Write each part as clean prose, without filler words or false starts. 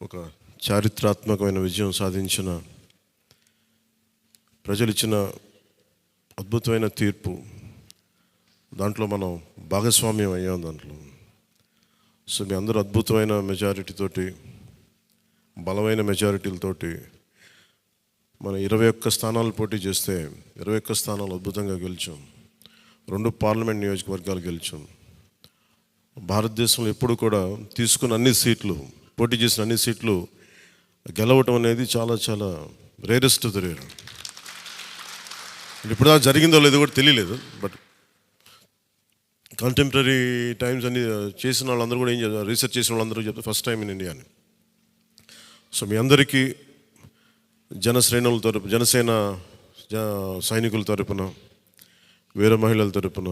ఒక చారిత్రాత్మకమైన విజయం సాధించిన ప్రజలు ఇచ్చిన అద్భుతమైన తీర్పు. దాంట్లో మనం భాగస్వామ్యం అయ్యాం దాంట్లో. సో మీ అందరూ అద్భుతమైన మెజారిటీతోటి, బలమైన మెజారిటీలతోటి మనం 21 స్థానాలు పోటీ చేస్తే 21 స్థానాలు అద్భుతంగా గెలిచాం. 2 పార్లమెంట్ నియోజకవర్గాలు గెలిచాం. భారతదేశంలో ఎప్పుడు కూడా తీసుకున్న అన్ని సీట్లు, పోటీ చేసిన అన్ని సీట్లు గెలవటం అనేది చాలా చాలా రేరెస్ట్ ఆఫ్ ద రేర్. ఇప్పుడు దాకా జరిగిందో లేదో కూడా తెలియలేదు. బట్ కంటెంపరీ టైమ్స్ అన్ని చేసిన వాళ్ళందరూ కూడా ఏం చేస్తారు, రీసెర్చ్ చేసిన వాళ్ళందరూ చెప్తారు ఫస్ట్ టైం ఇన్ ఇండియా అని. సో మీ అందరికీ జనసేన సైనికుల తరపున, వీర మహిళల తరపున,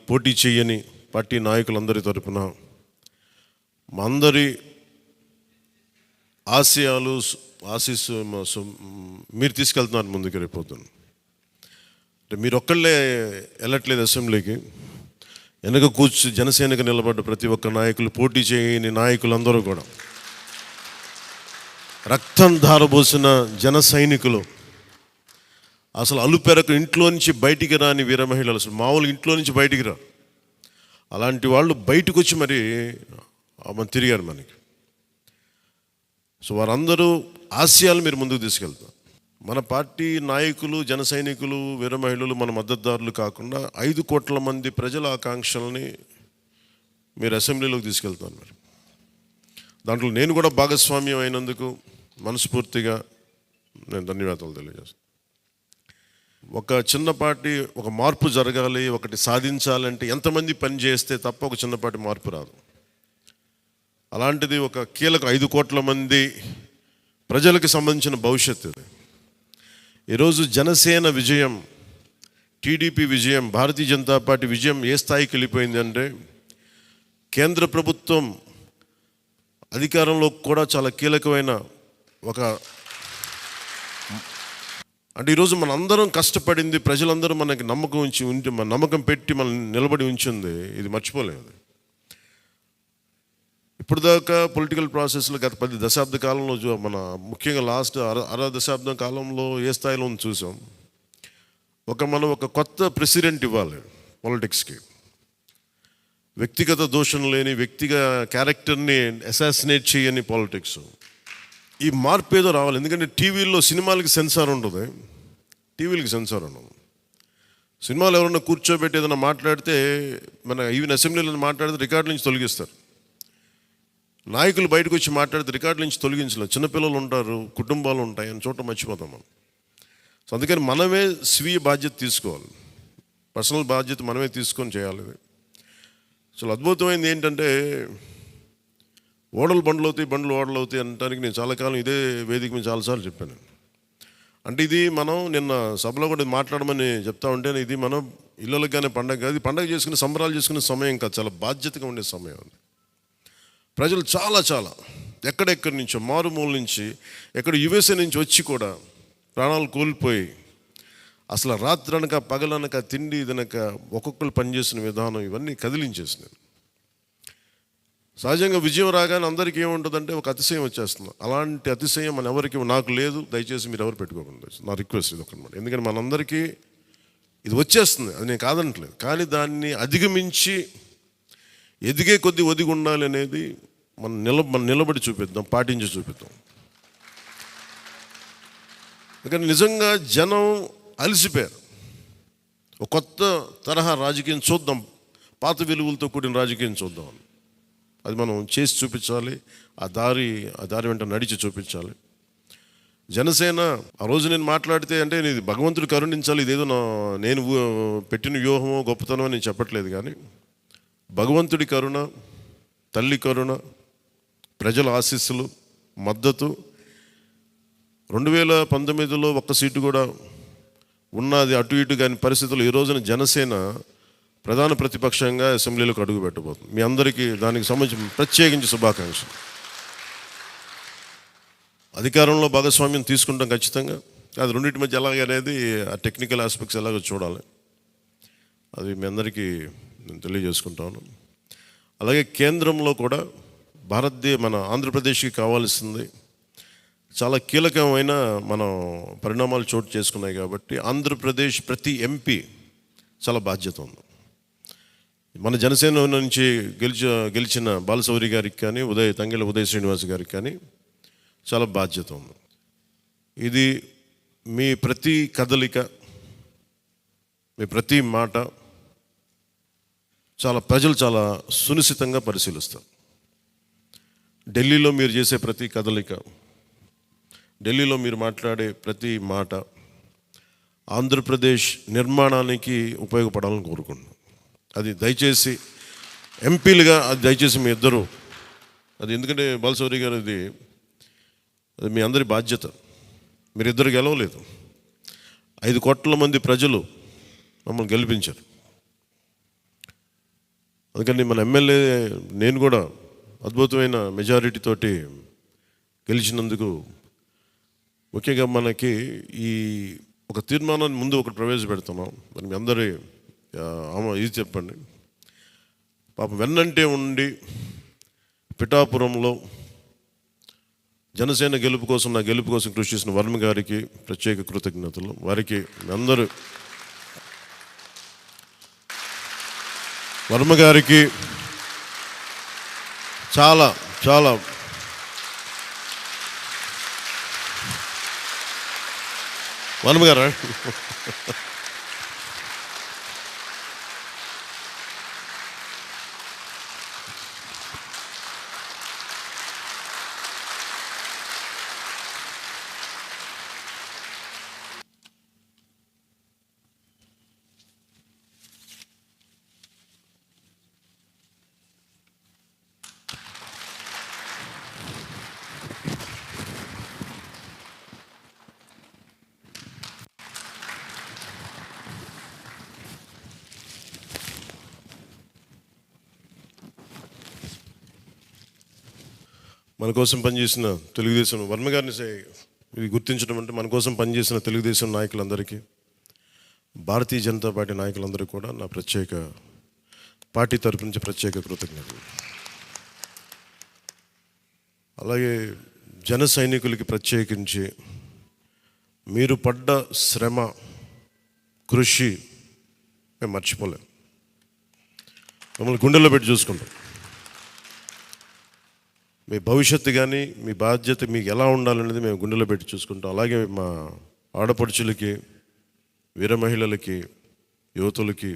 పోటీ చేయని పార్టీ నాయకులందరి తరపున, మా అందరి ఆశీస్సు మీరు తీసుకెళ్తున్నారు ముందుకు రేపోతున్నాను. అంటే మీరు ఒక్కళ్ళే వెళ్ళట్లేదు అసెంబ్లీకి. వెనక జనసేనకు నిలబడ్డ ప్రతి ఒక్క నాయకులు, పోటీ చేయని నాయకులందరూ కూడా, రక్తం ధారబోసిన జన సైనికులు, అసలు అలుపెరకు ఇంట్లో నుంచి బయటికి రాని వీర మహిళలు, అసలు మామూలుగా ఇంట్లో నుంచి బయటికి రా, అలాంటి వాళ్ళు బయటకు వచ్చి మరి తిరిగారు మనకి. సో వారందరూ ఆశయాలు మీరు ముందుకు తీసుకెళ్తారు. మన పార్టీ నాయకులు, జన సైనికులు, వీర మహిళలు, మన మద్దతుదారులు కాకుండా 5 కోట్ల మంది ప్రజల ఆకాంక్షల్ని మీరు అసెంబ్లీలోకి తీసుకెళ్తాను. మరి దాంట్లో నేను కూడా భాగస్వామ్యం అయినందుకు మనస్ఫూర్తిగా నేను ధన్యవాదాలు తెలియజేస్తాను. ఒక చిన్నపాటి ఒక మార్పు జరగాలి, ఒకటి సాధించాలంటే ఎంతమంది పని చేస్తే తప్ప ఒక చిన్నపాటి మార్పు రాదు. అలాంటిది ఒక కీలక 5 కోట్ల మంది ప్రజలకు సంబంధించిన భవిష్యత్తు. ఈరోజు జనసేన విజయం, టీడీపీ విజయం, భారతీయ జనతా పార్టీ విజయం ఏ స్థాయికి వెళ్ళిపోయింది అంటే, కేంద్ర ప్రభుత్వం అధికారంలో కూడా చాలా కీలకమైన అంటే ఈరోజు మనందరం కష్టపడింది, ప్రజలందరూ మనకి నమ్మకం పెట్టి మనం నిలబడి ఉంచింది, ఇది మర్చిపోలేదు. ఇప్పుడు దాకా పొలిటికల్ ప్రాసెస్లో గత 10 దశాబ్ద కాలంలో మన ముఖ్యంగా లాస్ట్ అర దశాబ్దం కాలంలో ఏ స్థాయిలో చూసాం. మనం ఒక కొత్త ప్రెసిడెంట్ ఇవ్వాలి పాలిటిక్స్కి. వ్యక్తిగత దోషం లేని, క్యారెక్టర్ని అసాసినేట్ చేయని పాలిటిక్స్. ఈ మార్పు ఏదో రావాలి. ఎందుకంటే టీవీలో సినిమాలకి సెన్సార్ ఉంటుంది, టీవీలకి సెన్సార్ ఉండదు. సినిమాలు ఎవరన్నా కూర్చోబెట్టి ఏదైనా మాట్లాడితే, మన ఈవెన్ అసెంబ్లీలో మాట్లాడితే రికార్డు నుంచి తొలగిస్తారు. నాయకులు బయటకు వచ్చి మాట్లాడితే రికార్డు నుంచి తొలగించలేదు. చిన్నపిల్లలు ఉంటారు, కుటుంబాలు ఉంటాయి, అని చోట మర్చిపోతాం మనం. సో అందుకని మనమే స్వీయ బాధ్యత తీసుకోవాలి, పర్సనల్ బాధ్యత మనమే తీసుకొని చేయాలి. చాలా అద్భుతమైనది ఏంటంటే, బండ్లు ఓడలు అవుతాయి అనడానికి నేను చాలా కాలం ఇదే వేదిక మీద చాలాసార్లు చెప్పాను. అంటే ఇది మనం నిన్న సభలో కూడా మాట్లాడమని చెప్తా ఉంటే, ఇది మనం ఇళ్ళకి కానీ పండగ కాదు, పండగ చేసుకునే సంబరాలు చేసుకునే సమయం కాదు, చాలా బాధ్యతగా ఉండే సమయం. ప్రజలు చాలా ఎక్కడెక్కడి నుంచో, మారుమూల నుంచి, యుఎస్ఏ నుంచి వచ్చి కూడా ప్రాణాలు కోల్పోయి, అసలు రాత్రనక పగలనక తిండి తినక ఒక్కొక్కరు పనిచేసిన విధానం ఇవన్నీ కదిలించేసినాయి. సహజంగా విజయం రాగానే అందరికీ ఏముంటుందంటే ఒక అతిశయం వచ్చేస్తుంది. అలాంటి అతిశయం మన ఎవరికి, నాకు లేదు, దయచేసి మీరు ఎవరు పెట్టుకోకుండా, నా రిక్వెస్ట్ ఇది ఒకనమాట. ఎందుకంటే మనందరికీ ఇది వచ్చేస్తుంది, అది నేను కాదనట్లేదు. కానీ దాన్ని అధిగమించి ఎదిగే కొద్దీ ఒదిగి ఉండాలి అనేది మనం నిలబడి చూపిద్దాం, పాటించి చూపిద్దాం. ఎందుకంటే నిజంగా జనం అలసిపోయారు. ఒక కొత్త తరహా రాజకీయం చూద్దాం, పాత విలువలతో కూడిన రాజకీయం చూద్దాం. అది మనం చేసి చూపించాలి, ఆ దారి వెంట నడిచి చూపించాలి. జనసేన ఆ రోజు నేను మాట్లాడితే, అంటే ఇది భగవంతుడు కరుణించాలి, ఇదేదో నేను పెట్టిన వ్యూహమో గొప్పతనమో నేను చెప్పట్లేదు. కానీ భగవంతుడి కరుణ, తల్లి కరుణ, ప్రజల ఆశీస్సులు, మద్దతు, 2019లో 1 సీటు కూడా ఉన్నది అటు ఇటు కాని పరిస్థితులు ఈ రోజున జనసేన ప్రధాన ప్రతిపక్షంగా అసెంబ్లీలోకి అడుగు పెట్టబోతుంది. మీ అందరికీ దానికి సంబంధించి ప్రత్యేకించి శుభాకాంక్షలు. అధికారంలో భాగస్వామ్యం తీసుకుంటాం ఖచ్చితంగా. అది రెండింటి మధ్య ఎలాగనేది, ఆ టెక్నికల్ ఆస్పెక్ట్స్ ఎలాగో చూడాలి. అది మీ అందరికీ నేను తెలియజేసుకుంటాను. అలాగే కేంద్రంలో కూడా మన ఆంధ్రప్రదేశ్కి కావాల్సింది చాలా కీలకమైన మనం పరిణామాలు చోటు చేసుకున్నాయి కాబట్టి ఆంధ్రప్రదేశ్ ప్రతి ఎంపీ చాలా బాధ్యత ఉంది. మన జనసేన నుంచి గెలిచిన బాలశౌరి గారికి కానీ తంగెళ్ళ ఉదయ్ శ్రీనివాస్ గారికి కానీ చాలా బాధ్యత ఉంది. ఇది మీ ప్రతి కదలిక, మీ ప్రతి మాట ప్రజలు చాలా సునిశ్చితంగా పరిశీలిస్తారు. ఢిల్లీలో మీరు చేసే ప్రతి కదలిక, ఢిల్లీలో మీరు మాట్లాడే ప్రతి మాట ఆంధ్రప్రదేశ్ నిర్మాణానికి ఉపయోగపడాలని కోరుకుంటున్నాను. అది దయచేసి ఎంపీలుగా దయచేసి మీ ఇద్దరు, అది ఎందుకంటే బాలశౌరి గారు అది మీ అందరి బాధ్యత. మీరిద్దరు గెలవలేదు, 5 కోట్ల మంది ప్రజలు మమ్మల్ని గెలిపించారు. అందుకని మన ఎమ్మెల్యే నేను కూడా అద్భుతమైన మెజారిటీ తోటి గెలిచినందుకు ముఖ్యంగా మనకి ఈ ఒక తీర్మానాన్ని ముందు ఒకటి ప్రవేశపెడుతున్నాం. మరి మీ అందరి ఇది చెప్పండి. పాపం వెన్నంటే ఉండి పిఠాపురంలో జనసేన గెలుపు కోసం, నా గెలుపు కోసం కృషి చేసిన వర్మ గారికి ప్రత్యేక కృతజ్ఞతలు. వారికి అందరూ వర్మ గారికి చాలా చాలా వర్మ గారా మన కోసం పనిచేసిన తెలుగుదేశం వర్మ గారిని ఇది గుర్తించడం అంటే మన కోసం పనిచేసిన తెలుగుదేశం నాయకులందరికీ, భారతీయ జనతా పార్టీ నాయకులందరికీ కూడా నా పార్టీ తరపు నుంచి ప్రత్యేక కృతజ్ఞతలు. అలాగే జన సైనికులకి ప్రత్యేకించి మీరు పడ్డ శ్రమ, కృషి మేము మర్చిపోలేం. మమ్మల్ని గుండెల్లో పెట్టి చూసుకుంటాం. మీ భవిష్యత్తు కానీ మీ బాధ్యత మీకు ఎలా ఉండాలనేది మేము గుండెలో పెట్టి చూసుకుంటాం. అలాగే మా ఆడపడుచులకి, వీర మహిళలకి, యువతులకి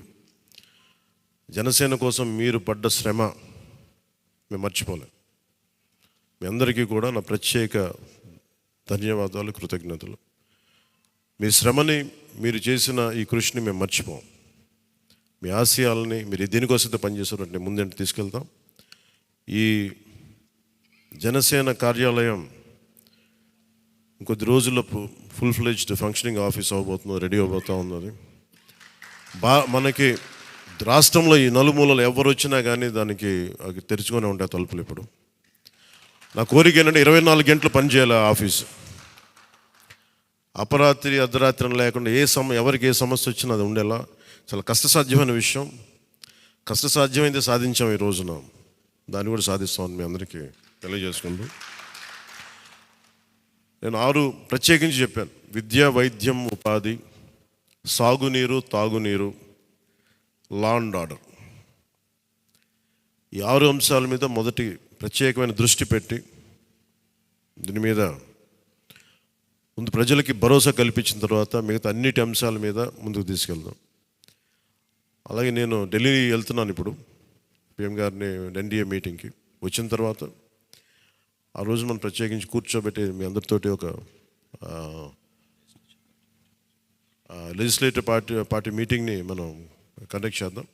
జనసేన కోసం మీరు పడ్డ శ్రమ మేము మర్చిపోలేం. మీ అందరికీ కూడా నా ప్రత్యేక ధన్యవాదాలు, కృతజ్ఞతలు. మీ శ్రమని, మీరు చేసిన ఈ కృషిని మేము మర్చిపోం. మీ ఆశయాలని మీరు దేనికోసం పనిచేస్తారంటే ముందంటే తీసుకెళ్తాం. ఈ జనసేన కార్యాలయం ఇంకొద్ది రోజుల్లో ఫుల్ ఫ్లెడ్జ్డ్ ఫంక్షనింగ్ ఆఫీస్ అవ్వబోతుంది, రెడీ అవబోతూ ఉన్నది. మనకి రాష్ట్రంలో ఈ నలుమూలలు ఎవరు వచ్చినా కానీ దానికి తెరుచుకొని ఉంటాయి తలుపులు. ఇప్పుడు నా కోరిక ఏంటంటే 24 గంటలు పనిచేయాలి ఆ ఆఫీసు. అపరాత్రి అర్ధరాత్రి లేకుండా ఎవరికి ఏ సమస్య వచ్చినా అది ఉండేలా చాలా కష్టసాధ్యమైన విషయం. కష్టసాధ్యమైతే సాధించాం. ఈ రోజున దాన్ని కూడా సాధిస్తామని మీ అందరికీ తెలియజేసుకుంటూ నేను 6 ప్రత్యేకించి చెప్పాను. విద్య, వైద్యం, ఉపాధి, సాగునీరు, తాగునీరు, లా అండ్ ఆర్డర్. ఈ 6 అంశాల మీద మొదటి ప్రత్యేకమైన దృష్టి పెట్టి దీని మీద ముందు ప్రజలకి భరోసా కల్పించిన తర్వాత మిగతా అన్నిటి అంశాల మీద ముందుకు తీసుకెళ్దాం. అలాగే నేను ఢిల్లీ వెళ్తున్నాను ఇప్పుడు పిఎం గారిని ఎన్డీఏ మీటింగ్కి. వచ్చిన తర్వాత ఆ రోజు మనం ప్రత్యేకించి కూర్చోబెట్టి మీ అందరితోటి ఒక లెజిస్లేటివ్ పార్టీ మీటింగ్ని మనం కండక్ట్ చేద్దాం.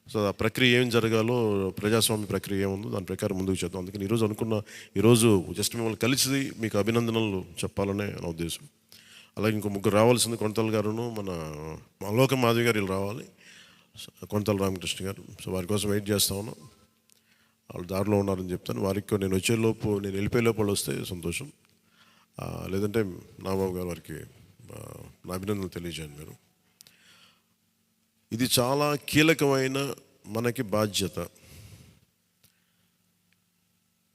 సో ఆ ప్రక్రియ ఏం జరగాలో, ప్రజాస్వామ్య ప్రక్రియ ఏముందో దాని ప్రకారం ముందుకు చేద్దాం. అందుకని ఈరోజు జస్ట్ మిమ్మల్ని కలిసి మీకు అభినందనలు చెప్పాలనే నా ఉద్దేశం. అలాగే ఇంకో 3 రావాల్సింది, కొనతల గారును మన లోక మాధవి గారు వీళ్ళు రావాలి, కొనతల రామకృష్ణ గారు. సో వారి కోసం వెయిట్ చేస్తా ఉన్నాం. వాళ్ళు దారిలో ఉన్నారని చెప్తాను. వారికి నేను వెళ్ళిపోయేలోపు వాళ్ళు వస్తే సంతోషం. లేదంటే నాబాబు గారు వారికి నా అభినందనలు తెలియజేయండి మీరు. ఇది చాలా కీలకమైన మనకి బాధ్యత.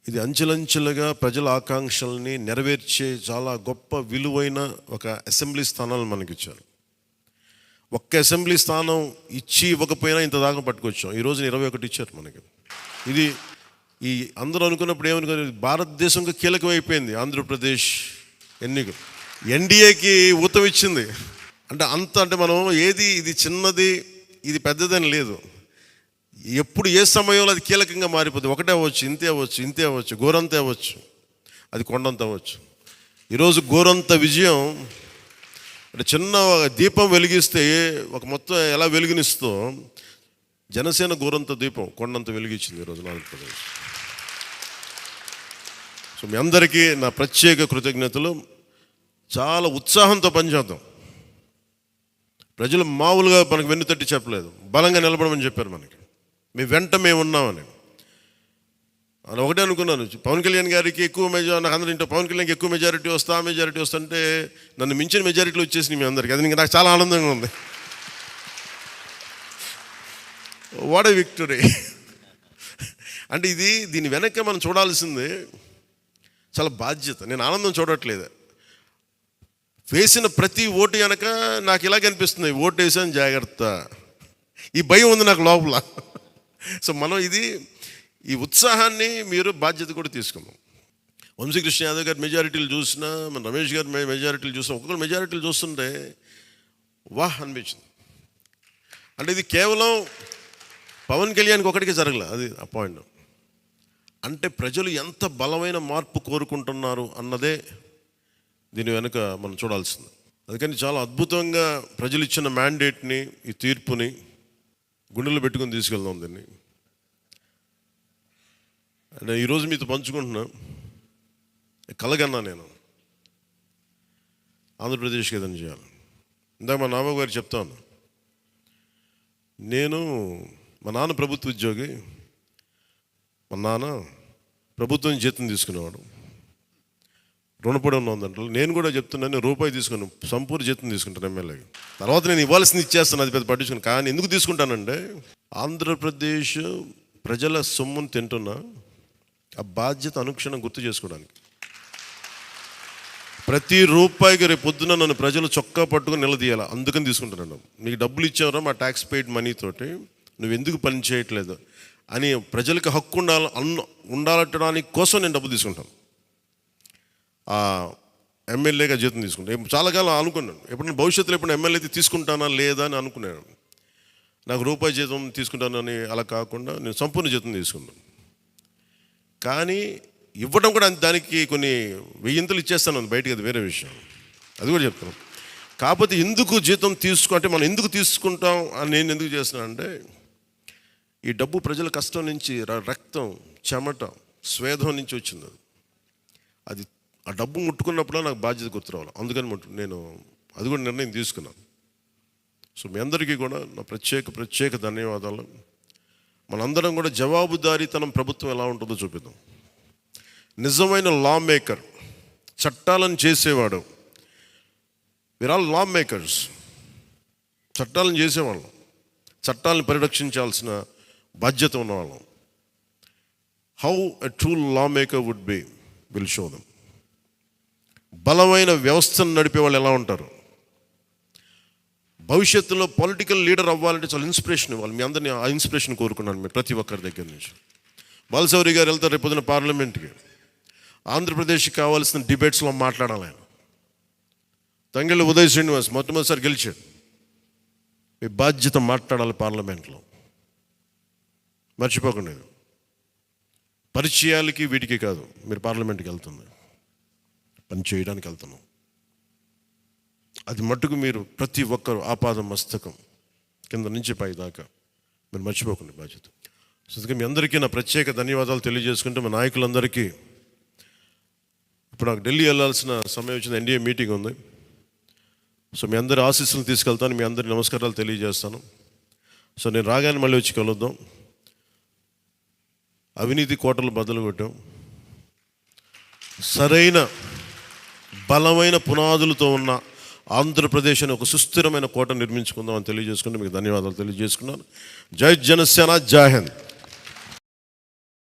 ఇది అంచెలంచెలుగా ప్రజల ఆకాంక్షల్ని నెరవేర్చే చాలా గొప్ప విలువైన ఒక అసెంబ్లీ స్థానాలను మనకి ఇచ్చారు. ఒక్క అసెంబ్లీ స్థానం ఇచ్చి ఇవ్వకపోయినా ఇంత దాకా పట్టుకొచ్చాం. ఈ రోజున 21 ఇచ్చారు మనకి. ఇది ఈ అందరూ అనుకున్నప్పుడు ఏమనుకున్నారు, భారతదేశంగా కీలకమైపోయింది ఆంధ్రప్రదేశ్ ఎన్నికలు. ఎన్డీఏకి ఊతం ఇచ్చింది. అంటే మనం ఇది చిన్నది ఇది పెద్దదని లేదు. ఎప్పుడు ఏ సమయంలో అది కీలకంగా మారిపోతుంది. ఒకటే అవ్వచ్చు, ఇంతే అవ్వచ్చు, గోరంత అవ్వచ్చు, అది కొండంత అవ్వచ్చు. ఈరోజు గోరంత విజయం అంటే చిన్న దీపం వెలిగిస్తే ఒక మొత్తం ఎలా వెలుగునిస్తో జనసేన గోరంత దీపం కొండంత వెలిగించింది ఈరోజు ఆంధ్రప్రదేశ్. సో మీ అందరికీ నా ప్రత్యేక కృతజ్ఞతలు. చాలా ఉత్సాహంతో పనిచేద్దాం. ప్రజలు మామూలుగా మనకు వెన్నుతట్టి చెప్పలేదు, బలంగా నిలబడమని చెప్పారు మనకి. మీ వెంట మేము ఉన్నామని. అని ఒకటే అనుకున్నాను, పవన్ కళ్యాణ్ గారికి ఎక్కువ మెజారిటీ, నాకు అందరూ ఇంట్లో పవన్ కళ్యాణ్కి ఎక్కువ మెజారిటీ వస్తుంటే నన్ను మించిన మెజారిటీలు వచ్చేసినాయి మీ అందరికీ. అది నాకు చాలా ఆనందంగా ఉంది. What a victory. అంటే దీని వెనక మనం చూడాల్సింది చాలా బాధ్యత. నేను ఆనందం చూడట్లేదు. వేసిన ప్రతి ఓటు వెనక నాకు ఇలాగ అనిపిస్తుంది, ఓటు వేసాను జాగ్రత్త, ఈ భయం ఉంది నాకు లోపల. సో మనం ఈ ఉత్సాహాన్ని మీరు బాధ్యత కూడా తీసుకున్నాం. వంశీకృష్ణ యాదవ్ గారి మెజారిటీలు చూసినా, మన రమేష్ గారి మెజారిటీలు చూసినా, ఒక్కొక్కరు మెజారిటీలు చూస్తుంటే వాహ్ అనిపించింది. అంటే ఇది కేవలం పవన్ కళ్యాణ్కి ఒకటికి జరగలే, అది ఆ పాయింట్. అంటే ప్రజలు ఎంత బలమైన మార్పు కోరుకుంటున్నారు అన్నదే దీని వెనుక మనం చూడాల్సింది. అందుకని చాలా అద్భుతంగా ప్రజలు ఇచ్చిన మ్యాండేట్ని, ఈ తీర్పుని గుండెలు పెట్టుకుని తీసుకెళ్దాం దీన్ని. అంటే ఈరోజు మీతో పంచుకుంటున్నా, కలగన్నా నేను ఆంధ్రప్రదేశ్కి ఏదైనా చేయాలి. ఇందాక మా నాన్న గారు చెప్తాను, మా నాన్న ప్రభుత్వ ఉద్యోగి, మా నాన్న ప్రభుత్వం జీతం తీసుకునేవాడు, రుణపడి ఉన్నదంటే. నేను కూడా చెప్తున్నాను, రూపాయి తీసుకున్నాను, సంపూర్ణ జీతం తీసుకుంటాను ఎమ్మెల్యేకి. తర్వాత నేను ఇవ్వాల్సింది ఇచ్చేస్తాను, అది పెద్ద పట్టించుకుని. కానీ ఎందుకు తీసుకుంటానంటే ఆంధ్రప్రదేశ్ ప్రజల సొమ్మును తింటున్నా ఆ బాధ్యత అనుక్షణం గుర్తు చేసుకోవడానికి. ప్రతి రూపాయికి రేపు పొద్దున నన్ను ప్రజలు చొక్కా పట్టుకుని నిలదీయాలి, అందుకని తీసుకుంటున్నాను. నీకు డబ్బులు ఇచ్చావరా మా ట్యాక్స్ పెయిడ్ మనీతోటి, నువ్వు ఎందుకు పని చేయట్లేదు అని ప్రజలకు హక్కు ఉండాలట్టడానికి కోసం నేను డబ్బు తీసుకుంటాను. ఎమ్మెల్యేగా జీతం తీసుకుంటాను. చాలా కాలం అనుకున్నాను, ఎప్పుడైనా భవిష్యత్తులో ఎప్పుడు ఎమ్మెల్యే అయితే తీసుకుంటానా లేదా అని అనుకున్నాను. నాకు రూపాయి జీతం తీసుకుంటానని అలా కాకుండా నేను సంపూర్ణ జీతం తీసుకున్నాను. కానీ ఇవ్వడం కూడా దానికి కొన్ని వెయ్యింతలు ఇచ్చేస్తాను బయటికి, అది వేరే విషయం, అది కూడా చెప్తాను. కాకపోతే ఎందుకు జీతం అంటే మనం ఎందుకు తీసుకుంటాం అని నేను ఎందుకు చేస్తున్నానంటే, ఈ డబ్బు ప్రజల కష్టం నుంచి, రక్తం, చెమట, స్వేదం నుంచి వచ్చింది. అది ఆ డబ్బు ముట్టుకున్నప్పుడు నాకు బాధ్యత గుర్తురావాలి. అందుకని నేను అది కూడా నిర్ణయం తీసుకున్నాను. సో మీ అందరికీ కూడా నా ప్రత్యేక ధన్యవాదాలు. మనందరం కూడా జవాబుదారీతనం ప్రభుత్వం ఎలా ఉంటుందో చూపిద్దాం. నిజమైన లా మేకర్, చట్టాలను చేసేవాడు. We're all law makers. చట్టాలను చేసేవాళ్ళం, చట్టాలను పరిరక్షించాల్సిన బాధ్యత ఉన్నవాళ్ళం. How a true law maker would be will show them. బలమైన వ్యవస్థను నడిపే వాళ్ళు ఎలా ఉంటారు. భవిష్యత్తులో పొలిటికల్ లీడర్ అవ్వాలంటే చాలా ఇన్స్పిరేషన్ ఇవ్వాలి. మీ అందరినీ ఆ ఇన్స్పిరేషన్ కోరుకున్నాను మీరు ప్రతి ఒక్కరి దగ్గర నుంచి. బాలశౌరి గారు వెళ్తారు రేపు పొద్దున పార్లమెంట్కి. ఆంధ్రప్రదేశ్కి కావాల్సిన డిబేట్స్లో మాట్లాడాలి ఆయన. తంగెళ్ళ ఉదయ్ శ్రీనివాస్ మొట్టమొదటిసారి గెలిచాడు. మీ బాధ్యత మాట్లాడాలి పార్లమెంట్లో, మర్చిపోకండి. పరిచయాలకి వీటికి కాదు, మీరు పార్లమెంట్కి వెళ్తుంది, పని చేయడానికి వెళ్తున్నాం. అది మట్టుకు మీరు ప్రతి ఒక్కరు ఆపాద మస్తకం కింద నుంచి పై దాకా మీరు మర్చిపోకండి బాధ్యత. అందుకే మీ అందరికీ నా ప్రత్యేక ధన్యవాదాలు తెలియజేసుకుంటూ, మా నాయకులందరికీ ఇప్పుడు నాకు ఢిల్లీ వెళ్ళాల్సిన సమయం వచ్చింది, ఎన్డీఏ మీటింగ్ ఉంది. సో మీ అందరి ఆశీస్సులు తీసుకెళ్తాను, మీ అందరి నమస్కారాలు తెలియజేస్తాను. సో నేను రాగానే మళ్ళీ వచ్చి కలుద్దాం. అవినీతి కోటలు బద్దలు కొట్టాం, సరైన బలమైన పునాదులతో ఉన్న ఆంధ్రప్రదేశ్ అని ఒక సుస్థిరమైన కోట నిర్మించుకుందాం అని తెలియజేసుకుంటూ మీకు ధన్యవాదాలు తెలియజేసుకున్నాను. జై జనసేన, జై హింద్.